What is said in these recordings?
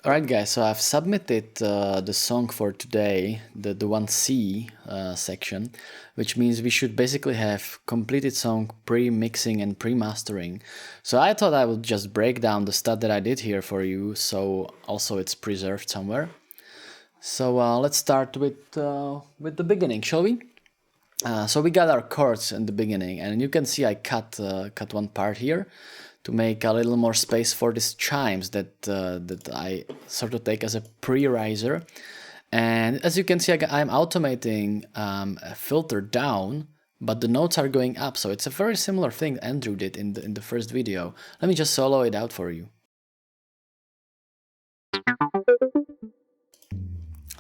Alright guys, so I've submitted the song for today, the 1C section, which means we should basically have completed song pre-mixing and pre-mastering. So I thought I would just break down the stuff that I did here for you, so also it's preserved somewhere. So let's start with the beginning, shall we? So we got our chords in the beginning, and you can see I cut one part here to make a little more space for these chimes that I sort of take as a pre-riser. And as you can see, I'm automating a filter down, but the notes are going up. So it's a very similar thing Andrew did in the first video. Let me just solo it out for you.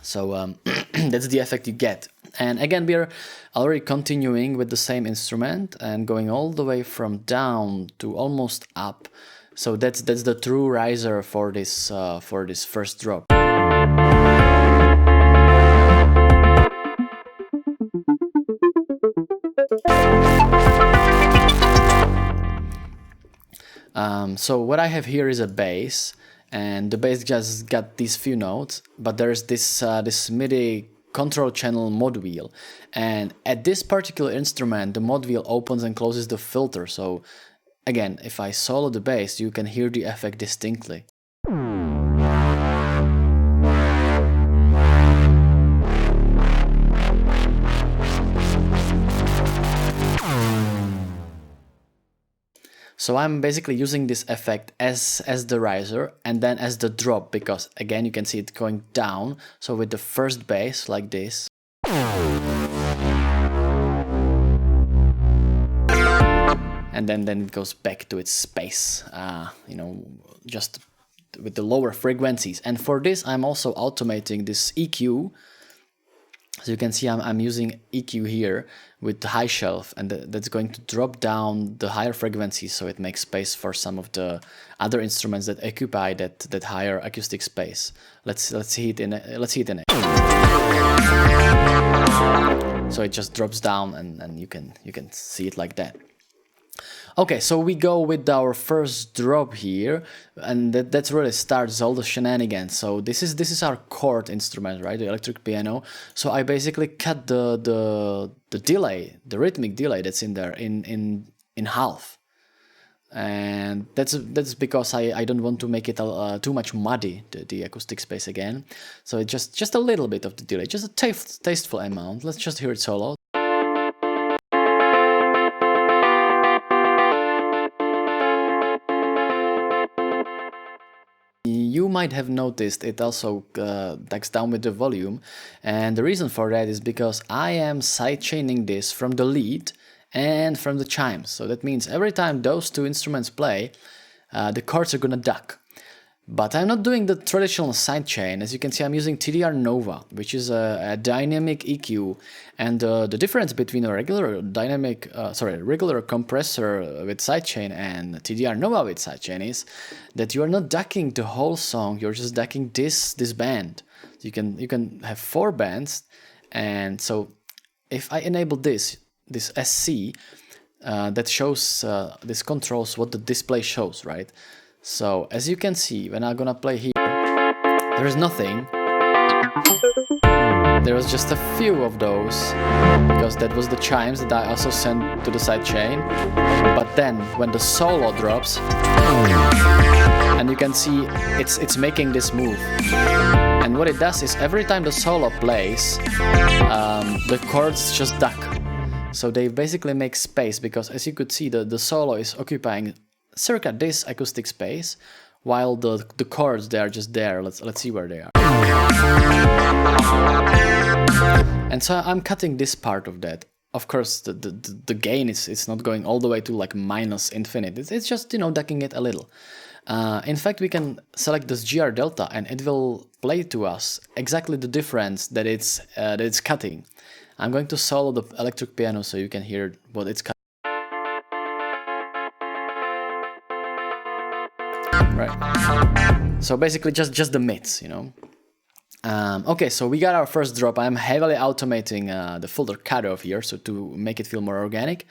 So that's the effect you get. And again, we are already continuing with the same instrument and going all the way from down to almost up. So that's the true riser for this first drop. So what I have here is a bass, and the bass just got these few notes, but there's this MIDI control channel mod wheel, and at this particular instrument the mod wheel opens and closes the filter. So again, if I solo the bass, you can hear the effect distinctly. So I'm basically using this effect as the riser and then as the drop, because again you can see it going down. So with the first bass like this, and then it goes back to its space, you know, just with the lower frequencies. And for this I'm also automating this EQ. So you can see I'm using EQ here with the high shelf, and that's going to drop down the higher frequencies, so it makes space for some of the other instruments that occupy that higher acoustic space. Let's see it in it. So it just drops down, and you can see it like that. Okay, so we go with our first drop here, and that really starts all the shenanigans. So this is our chord instrument, right? The electric piano. So I basically cut the delay, the rhythmic delay that's in there in half, and that's because I don't want to make it too much muddy, the acoustic space again. So it's just a little bit of the delay, just a tasteful amount. Let's just hear it solo. You might have noticed it also ducks down with the volume, and the reason for that is because I am sidechaining this from the lead and from the chimes. So that means every time those two instruments play, the chords are gonna duck. But I'm not doing the traditional sidechain. As you can see, I'm using TDR Nova, which is a dynamic EQ, and the difference between a regular compressor with sidechain and TDR Nova with sidechain is that you are not ducking the whole song. You're just ducking this band. So you can have 4 bands, and so if I enable this SC, that shows this controls what the display shows, right? So as you can see, when I'm gonna play here, there is nothing. There was just a few of those, because that was the chimes that I also sent to the sidechain. But then when the solo drops, and you can see it's making this move. And what it does is every time the solo plays, the chords just duck. So they basically make space, because as you could see, the solo is occupying circa this acoustic space, while the chords, they are just there. Let's see where they are. And so I'm cutting this part of that. Of course, the gain is not going all the way to like minus infinite. It's just, you know, ducking it a little. In fact, we can select this GR delta, and it will play to us exactly the difference that it's cutting. I'm going to solo the electric piano so you can hear what it's cutting. Right. So basically just the mids, you know. Okay, so we got our first drop. I'm heavily automating the filter cutoff here, so to make it feel more organic.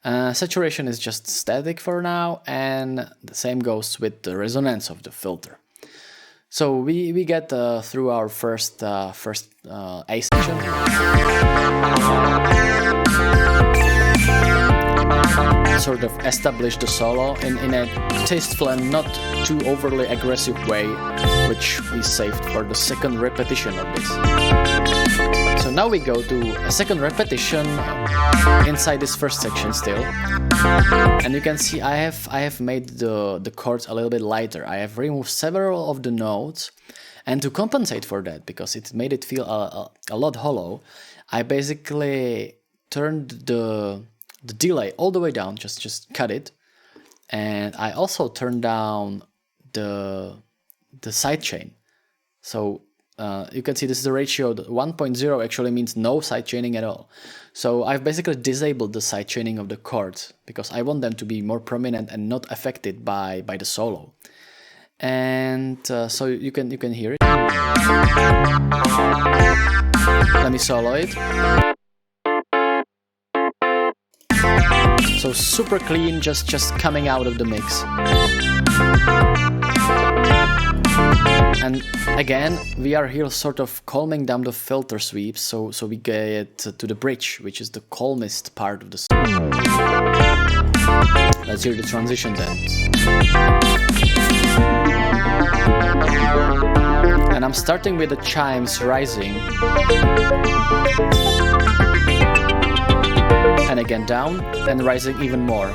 Saturation is just static for now, and the same goes with the resonance of the filter. So we get through our first A section. Sort of establish the solo in a tasteful and not too overly aggressive way, which we saved for the second repetition of this. So now we go to a second repetition inside this first section still, and you can see I have made the chords a little bit lighter. I have removed several of the notes, and to compensate for that, because it made it feel a lot hollow, I basically turned the delay all the way down, just cut it, and I also turned down the sidechain. So you can see this is the ratio. 1.0 actually means no sidechaining at all. So I've basically disabled the sidechaining of the chords because I want them to be more prominent and not affected by the solo. And so you can hear it. Let me solo it. So super clean, just coming out of the mix. And again, we are here sort of calming down the filter sweeps, so we get to the bridge, which is the calmest part of the song. Let's hear the transition then. And I'm starting with the chimes rising. And again down, and rising even more.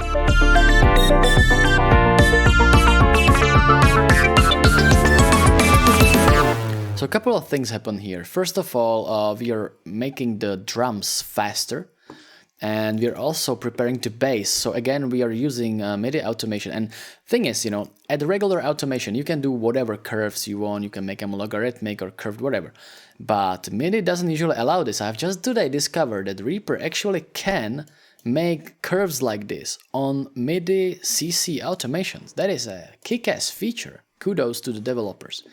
So a couple of things happen here. First of all, we are making the drums faster, and we are also preparing the bass. So again, we are using MIDI automation. And thing is, you know, at regular automation, you can do whatever curves you want. You can make them logarithmic or curved, whatever. But MIDI doesn't usually allow this. I've just today discovered that Reaper actually can make curves like this on MIDI CC automations. That is a kick-ass feature. Kudos to the developers.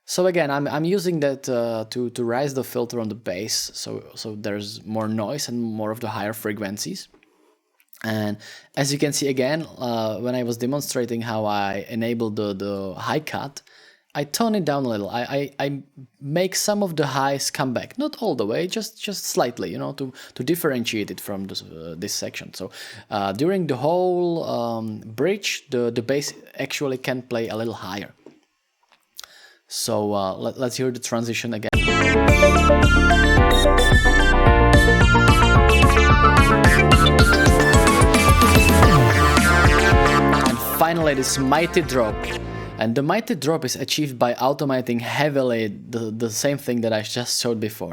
So again, I'm using that to rise the filter on the bass, so there's more noise and more of the higher frequencies. And as you can see again, when I was demonstrating how I enable the high cut, I tone it down a little. I make some of the highs come back, not all the way, just slightly, you know, to differentiate it from this section. So during the whole bridge, the bass actually can play a little higher. So let's hear the transition again. And finally, this mighty drop. And the mighty drop is achieved by automating heavily the same thing that I just showed before.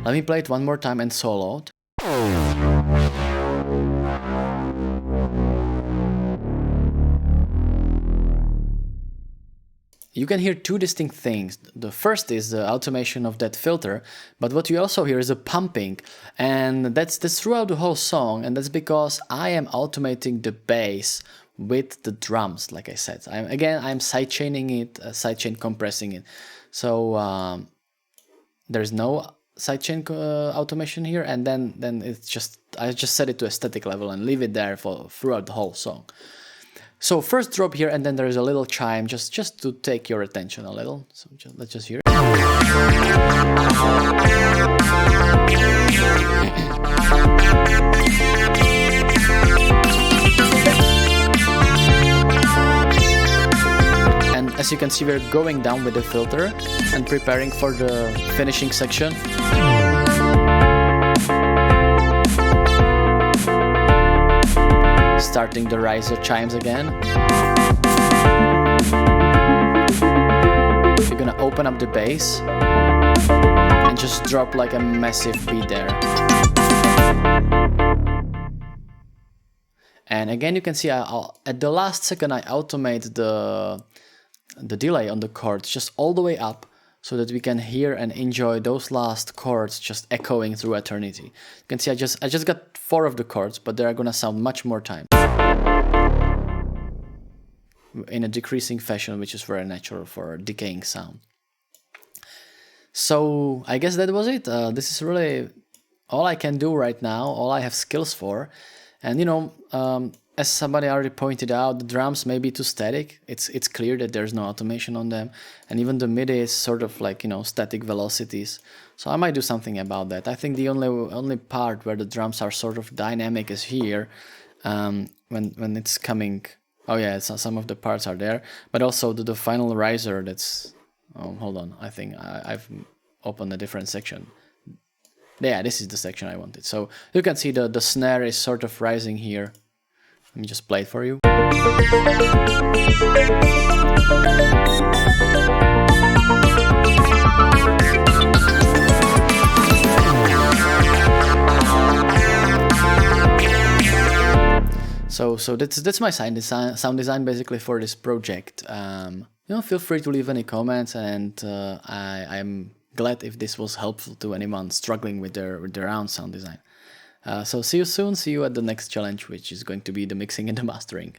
Let me play it one more time and solo. You can hear two distinct things. The first is the automation of that filter, but what you also hear is a pumping, and that's throughout the whole song, and that's because I am automating the bass with the drums, like I said. I'm sidechaining it, sidechain compressing it. So there's no sidechain automation here, and then it's just I just set it to a static level and leave it there throughout the whole song. So first drop here, and then there's a little chime just to take your attention a little. So let's just hear it. And as you can see, we're going down with the filter and preparing for the finishing section. Starting the riser chimes again. We're gonna open up the bass and just drop like a massive beat there. And again, you can see at the last second I automate the delay on the chords just all the way up, so that we can hear and enjoy those last chords just echoing through eternity. You can see I just got 4 of the chords, but they're gonna sound much more time in a decreasing fashion, which is very natural for a decaying sound. So I guess that was it. This is really all I can do right now, all I have skills for. And you know, as somebody already pointed out, the drums may be too static. It's clear that there's no automation on them, and even the MIDI is sort of like, you know, static velocities. So I might do something about that. I think the only part where the drums are sort of dynamic is here, when it's coming. Oh yeah, some of the parts are there, but also the final riser. That's, oh, hold on. I think I've opened a different section. Yeah, this is the section I wanted. So you can see the snare is sort of rising here. Let me just play it for you. So that's my sound design basically for this project. You know, feel free to leave any comments, and I'm glad if this was helpful to anyone struggling with their own sound design. So see you soon. See you at the next challenge, which is going to be the mixing and the mastering.